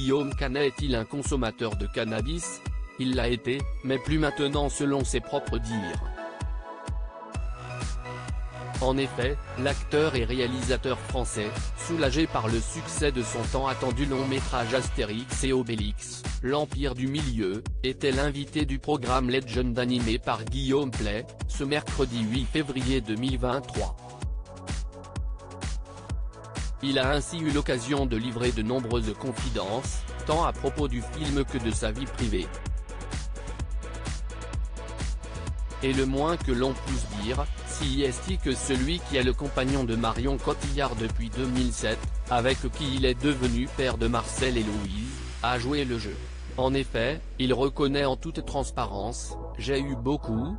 Guillaume Canet est-il un consommateur de cannabis? Il l'a été, mais plus maintenant selon ses propres dires. En effet, l'acteur et réalisateur français, soulagé par le succès de son tant attendu long-métrage Astérix et Obélix, l'Empire du Milieu, était l'invité du programme Legend animé par Guillaume Play, ce mercredi 8 février 2023. Il a ainsi eu l'occasion de livrer de nombreuses confidences, tant à propos du film que de sa vie privée. Et le moins que l'on puisse dire, si est que celui qui est le compagnon de Marion Cotillard depuis 2007, avec qui il est devenu père de Marcel et Louise, a joué le jeu. En effet, il reconnaît en toute transparence: « J'ai eu beaucoup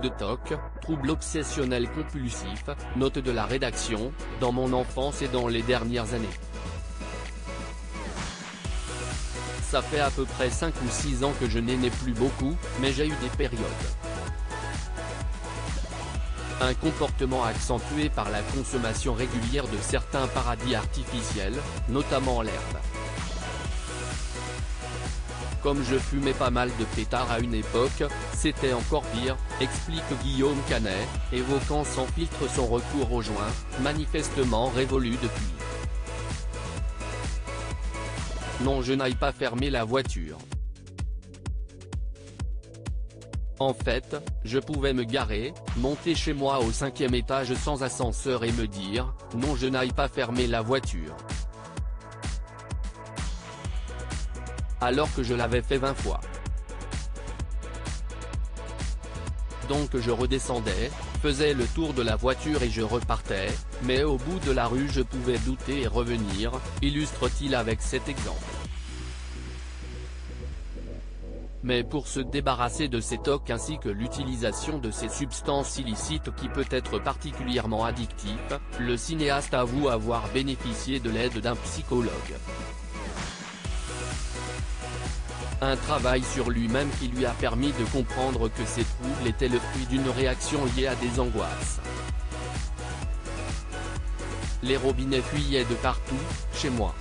de TOC, troubles obsessionnels compulsifs, note de la rédaction, dans mon enfance et dans les dernières années. Ça fait à peu près 5 ou 6 ans que je n'en ai plus beaucoup, mais j'ai eu des périodes. » Un comportement accentué par la consommation régulière de certains paradis artificiels, notamment l'herbe. Comme je fumais pas mal de pétards à une époque, c'était encore pire, explique Guillaume Canet, évoquant sans filtre son recours au joint, manifestement révolu depuis. Non, je n'aille pas fermer la voiture. En fait, je pouvais me garer, monter chez moi au 5e étage sans ascenseur et me dire, non, je n'aille pas fermer la voiture. Alors que je l'avais fait 20 fois. Donc je redescendais, faisais le tour de la voiture et je repartais, mais au bout de la rue je pouvais douter et revenir, illustre-t-il avec cet exemple. Mais pour se débarrasser de ces TOC ainsi que l'utilisation de ces substances illicites qui peut être particulièrement addictif, le cinéaste avoue avoir bénéficié de l'aide d'un psychologue. Un travail sur lui-même qui lui a permis de comprendre que ces troubles étaient le fruit d'une réaction liée à des angoisses. Les robinets fuyaient de partout, chez moi.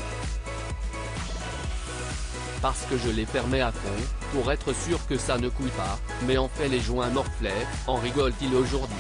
Parce que je les fermais à fond, pour être sûr que ça ne couille pas, mais en fait les joints morflaient, en rigole-t-il aujourd'hui.